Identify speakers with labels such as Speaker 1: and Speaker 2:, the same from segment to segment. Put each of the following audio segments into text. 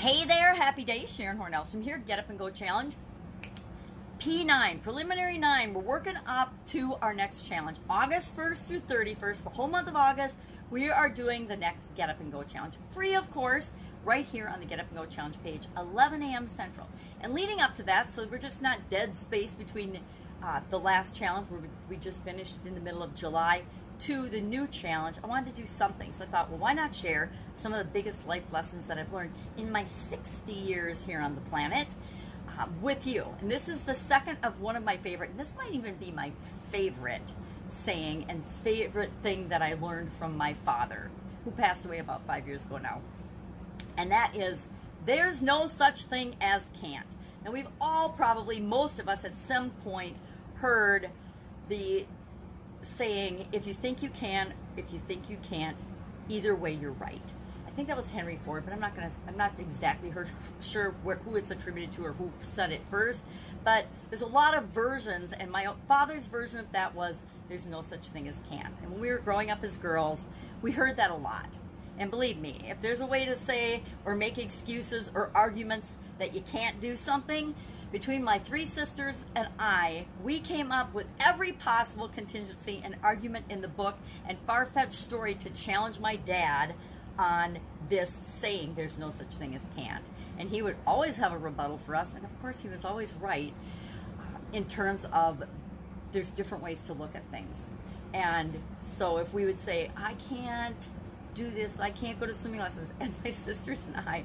Speaker 1: Hey there, happy days. Sharon Horne-Ellstrom here. Get Up and Go Challenge. P9, preliminary 9. We're working up to our next challenge. August 1st through 31st, the whole month of August, we are doing the next Get Up and Go Challenge. Free, of course, right here on the Get Up and Go Challenge page, 11 a.m. Central. And leading up to that, so we're just not dead space between the last challenge where we just finished in the middle of July to the new challenge, I wanted to do something. So I thought, well, why not share some of the biggest life lessons that I've learned in my 60 years here on the planet with you. And this is the second of one of my favorite, and this might even be my favorite saying and favorite thing that I learned from my father, who passed away about 5 years ago now. And that is, there's no such thing as can't. Now we've all probably, most of us at some point, heard the saying, if you think you can, if you think you can't, either way you're right. I think that was Henry Ford, but I'm not exactly sure who it's attributed to or who said it first. But there's a lot of versions, and my father's version of that was, there's no such thing as can't. And when we were growing up as girls, we heard that a lot. And believe me, if there's a way to say or make excuses or arguments that you can't do something, between my three sisters and I, we came up with every possible contingency and argument in the book and far-fetched story to challenge my dad on this saying, there's no such thing as can't. And he would always have a rebuttal for us, and of course he was always right in terms of there's different ways to look at things. And so if we would say, I can't do this, I can't go to swimming lessons, and my sisters and I,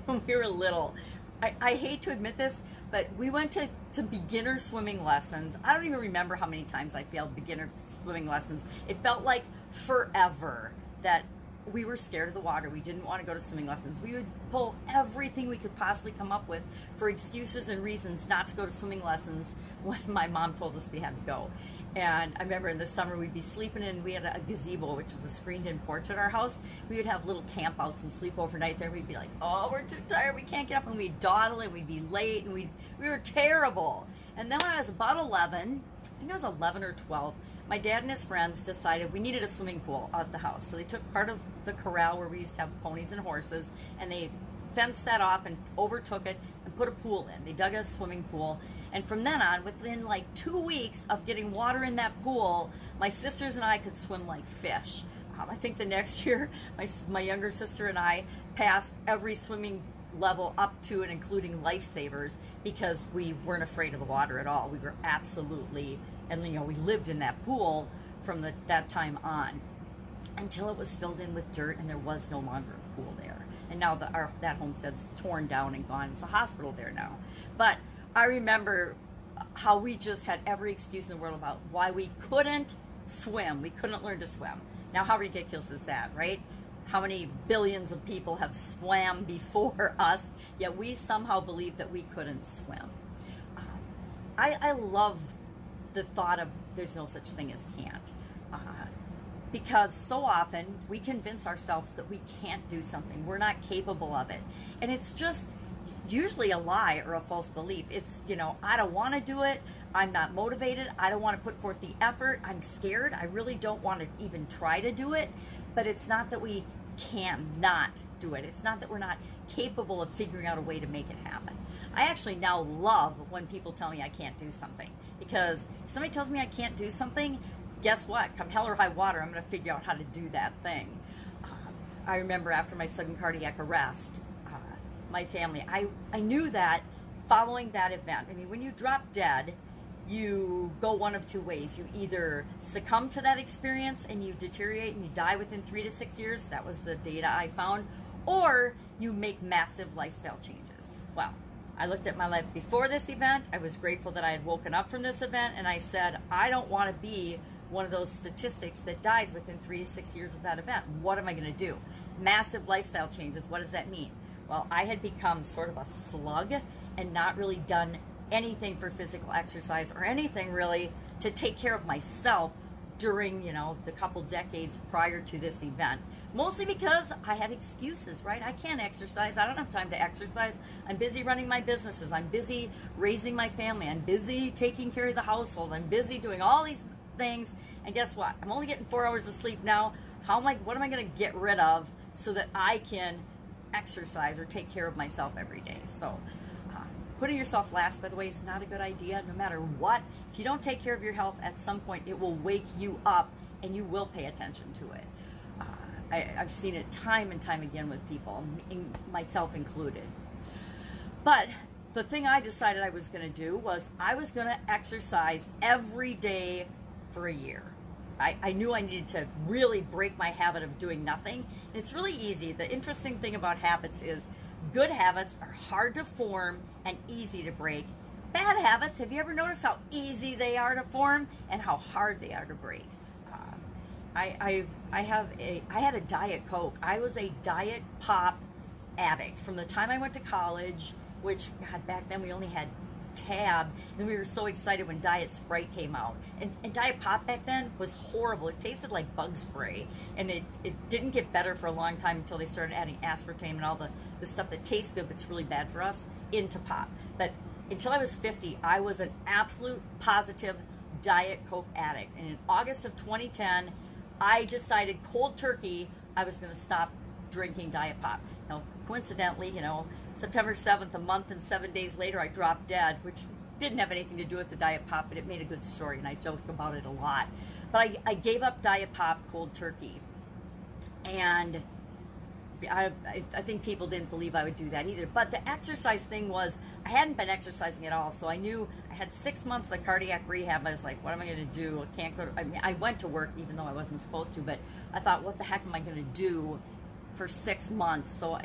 Speaker 1: when we were little, I hate to admit this, but we went to beginner swimming lessons. I don't even remember how many times I failed beginner swimming lessons. It felt like forever that we were scared of the water. We didn't want to go to swimming lessons. We would pull everything we could possibly come up with for excuses and reasons not to go to swimming lessons when my mom told us we had to go. And I remember in the summer we'd be sleeping in, we had a gazebo, which was a screened-in porch at our house. We would have little campouts and sleep overnight there. We'd be like, oh, we're too tired, we can't get up, and we'd dawdle, and we'd be late, and we were terrible. And then when I was about 11, I think I was 11 or 12, my dad and his friends decided we needed a swimming pool at the house. So they took part of the corral where we used to have ponies and horses, and they fenced that off and overtook it and put a pool in. They dug a swimming pool, and from then on, within like 2 weeks of getting water in that pool, my sisters and I could swim like fish. I think the next year, my younger sister and I passed every swimming level up to and including lifesavers because we weren't afraid of the water at all. We were absolutely, and we lived in that pool from that time on until it was filled in with dirt and there was no longer a pool there. And now that homestead's torn down and gone. It's a hospital there now. But I remember how we just had every excuse in the world about why we couldn't swim. We couldn't learn to swim. Now, how ridiculous is that, right? How many billions of people have swam before us, yet we somehow believe that we couldn't swim. I love the thought of there's no such thing as can't. Because so often we convince ourselves that we can't do something. We're not capable of it. And it's just usually a lie or a false belief. It's, I don't want to do it. I'm not motivated. I don't want to put forth the effort. I'm scared. I really don't want to even try to do it. But it's not that we cannot do it. It's not that we're not capable of figuring out a way to make it happen. I actually now love when people tell me I can't do something. Because if somebody tells me I can't do something, guess what? Come hell or high water, I'm going to figure out how to do that thing. I remember after my sudden cardiac arrest, my family, I knew that following that event, when you drop dead, you go one of two ways. You either succumb to that experience and you deteriorate and you die within 3 to 6 years. That was the data I found. Or you make massive lifestyle changes. Well, I looked at my life before this event. I was grateful that I had woken up from this event, and I said, I don't want to be one of those statistics that dies within 3 to 6 years of that event. What am I going to do? Massive lifestyle changes. What does that mean? Well, I had become sort of a slug and not really done anything for physical exercise or anything really to take care of myself during, the couple decades prior to this event. Mostly because I had excuses, right? I can't exercise. I don't have time to exercise. I'm busy running my businesses. I'm busy raising my family. I'm busy taking care of the household. I'm busy doing all these things. And guess what? I'm only getting 4 hours of sleep now. What am I going to get rid of so that I can exercise or take care of myself every day. So putting yourself last, by the way, is not a good idea. No matter what, if you don't take care of your health, at some point it will wake you up and you will pay attention to it. I've seen it time and time again with people, myself included. But the thing I decided I was going to do was I was going to exercise every day for a year. I knew I needed to really break my habit of doing nothing. And it's really easy. The interesting thing about habits is good habits are hard to form and easy to break. Bad habits, have you ever noticed how easy they are to form and how hard they are to break? I had a Diet Coke. I was a Diet Pop addict from the time I went to college, which, God, back then we only had Tab, and we were so excited when Diet Sprite came out. And Diet Pop back then was horrible. It tasted like bug spray, and it didn't get better for a long time until they started adding aspartame and all the stuff that tastes good but it's really bad for us into pop. But until I was 50, I was an absolute positive Diet Coke addict. And in August of 2010, I decided cold turkey I was going to stop drinking Diet Pop. Now, coincidentally, September 7th, a month and 7 days later, I dropped dead, which didn't have anything to do with the Diet Pop, but it made a good story, and I joke about it a lot. But I gave up Diet Pop cold turkey, and I think people didn't believe I would do that either. But the exercise thing was, I hadn't been exercising at all, so I knew I had 6 months of cardiac rehab. I was like, what am I going to do? I can't go to, I went to work even though I wasn't supposed to, but I thought, what the heck am I going to do for 6 months? So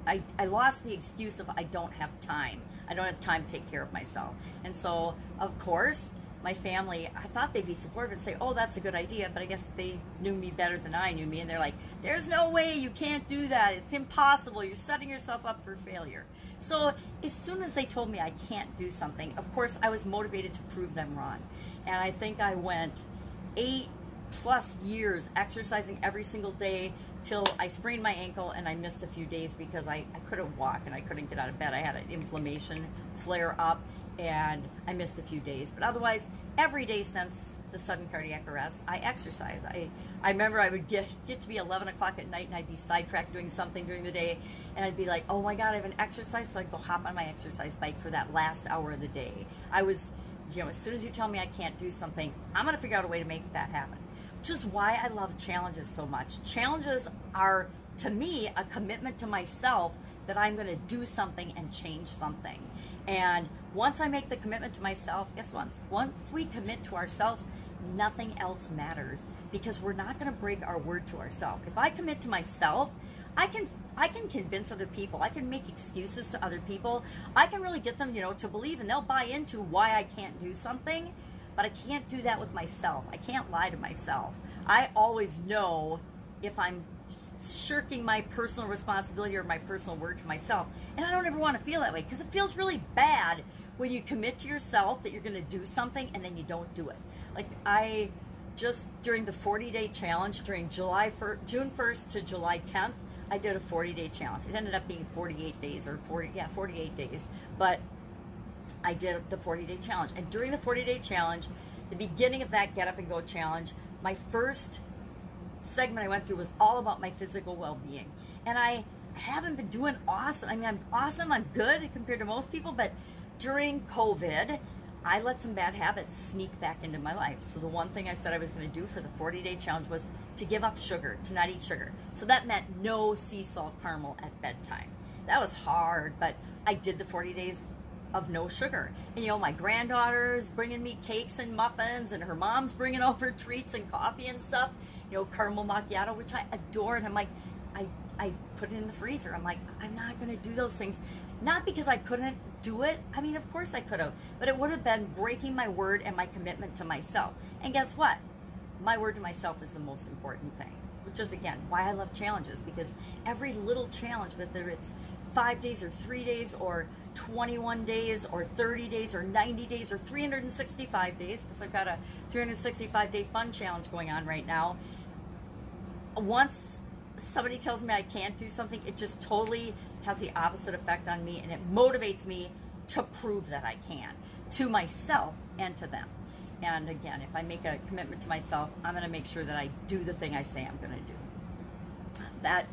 Speaker 1: I lost the excuse of I don't have time. I don't have time to take care of myself. And so, of course, my family, I thought they'd be supportive and say, oh, that's a good idea, but I guess they knew me better than I knew me, and they're like, there's no way, you can't do that. It's impossible. You're setting yourself up for failure. So as soon as they told me I can't do something, of course, I was motivated to prove them wrong. And I think I went 8+ years exercising every single day till I sprained my ankle and I missed a few days because I couldn't walk and I couldn't get out of bed. I had an inflammation flare up and I missed a few days. But otherwise, every day since the sudden cardiac arrest, I exercise. I remember I would get to be 11 o'clock at night and I'd be sidetracked doing something during the day, and I'd be like, oh my God, I haven't exercised, so I'd go hop on my exercise bike for that last hour of the day. I was, as soon as you tell me I can't do something, I'm gonna figure out a way to make that happen. Which is why I love challenges so much. Challenges are, to me, a commitment to myself that I'm gonna do something and change something. And once I make the commitment to myself, guess what? Once we commit to ourselves, nothing else matters, because we're not going to break our word to ourselves. If I commit to myself, I can convince other people. I can make excuses to other people. I can really get them, to believe, and they'll buy into why I can't do something. But I can't do that with myself. I can't lie to myself. I always know if I'm shirking my personal responsibility or my personal word to myself. And I don't ever want to feel that way, because it feels really bad when you commit to yourself that you're going to do something and then you don't do it. Like I just, during the 40-day challenge, during June 1st to July 10th, I did a 40-day challenge. It ended up being 48 days or 48 days. But I did the 40-day challenge. And during the 40-day challenge, the beginning of that Get Up and Go challenge, my first segment I went through was all about my physical well-being. And I haven't been doing awesome. I mean, I'm awesome, I'm good compared to most people, but during COVID, I let some bad habits sneak back into my life. So the one thing I said I was going to do for the 40-day challenge was to give up sugar, to not eat sugar. So that meant no sea salt caramel at bedtime. That was hard, but I did the 40 days of no sugar. And my granddaughter's bringing me cakes and muffins, and her mom's bringing over treats and coffee and stuff, caramel macchiato, which I adore. And I'm like, I put it in the freezer. I'm like, I'm not going to do those things. Not because I couldn't do it. I mean, of course I could have, but it would have been breaking my word and my commitment to myself. And guess what? My word to myself is the most important thing, which is, again, why I love challenges, because every little challenge, whether it's 5 days or 3 days or 21 days or 30 days or 90 days or 365 days, because I've got a 365-day fun challenge going on right now. Once somebody tells me I can't do something, it just totally has the opposite effect on me, and it motivates me to prove that I can, to myself and to them. And again, if I make a commitment to myself, I'm going to make sure that I do the thing I say I'm going to do. That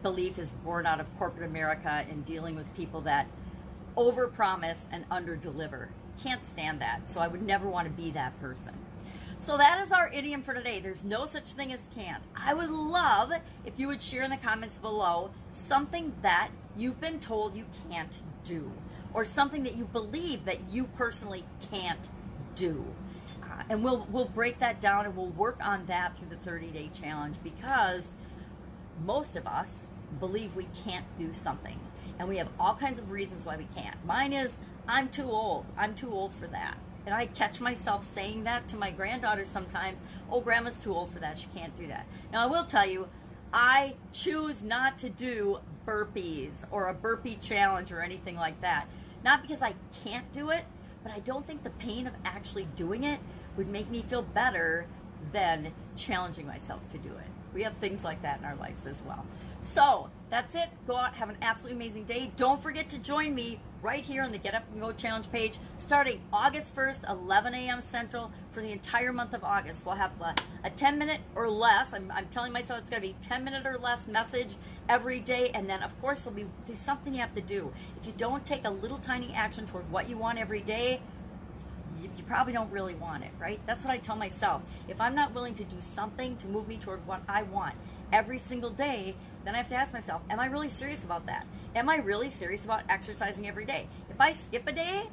Speaker 1: belief is born out of corporate America and dealing with people that overpromise and underdeliver. Can't stand that. So I would never want to be that person. So that is our idiom for today. There's no such thing as can't. I would love if you would share in the comments below something that you've been told you can't do, or something that you believe that you personally can't do. And we'll break that down and we'll work on that through the 30-day challenge, because most of us believe we can't do something. And we have all kinds of reasons why we can't. Mine is, I'm too old. I'm too old for that. And I catch myself saying that to my granddaughter sometimes. Oh, grandma's too old for that. She can't do that. Now, I will tell you, I choose not to do burpees or a burpee challenge or anything like that. Not because I can't do it, but I don't think the pain of actually doing it would make me feel better than challenging myself to do it. We have things like that in our lives as well. So that's it. Go out, have an absolutely amazing day. Don't forget to join me right here on the Get Up and Go Challenge page starting August 1st, 11 a.m. Central for the entire month of August. We'll have a 10-minute or less. I'm telling myself it's going to be 10-minute or less message every day. And then, of course, there'll be something you have to do. If you don't take a little tiny action toward what you want every day, you probably don't really want it, right? That's what I tell myself. If I'm not willing to do something to move me toward what I want every single day, then I have to ask myself, am I really serious about that? Am I really serious about exercising every day? If I skip a day,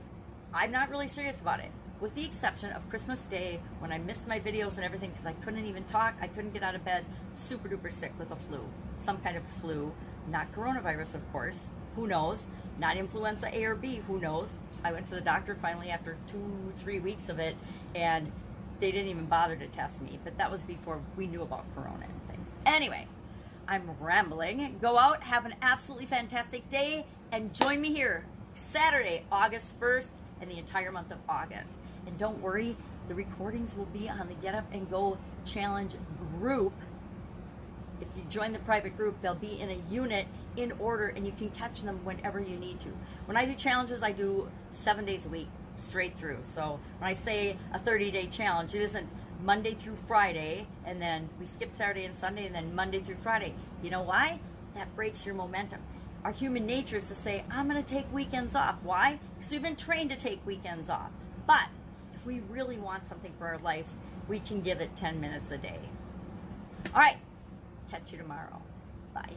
Speaker 1: I'm not really serious about it. With the exception of Christmas Day, when I missed my videos and everything because I couldn't even talk, I couldn't get out of bed, super duper sick with a flu. Some kind of flu, not coronavirus, of course. Who knows? Not influenza A or B, who knows? I went to the doctor finally after 2-3 weeks of it, and they didn't even bother to test me. But that was before we knew about corona and things. Anyway, I'm rambling. Go out, have an absolutely fantastic day, and join me here Saturday, August 1st, and the entire month of August. And don't worry, the recordings will be on the Get Up and Go Challenge group. If you join the private group, they'll be in a unit in order, and you can catch them whenever you need to. When I do challenges, I do 7 days a week straight through. So when I say a 30-day challenge, it isn't Monday through Friday, and then we skip Saturday and Sunday, and then Monday through Friday. You know why? That breaks your momentum. Our human nature is to say, I'm going to take weekends off. Why? Because we've been trained to take weekends off. But if we really want something for our lives, we can give it 10 minutes a day. All right. Catch you tomorrow. Bye.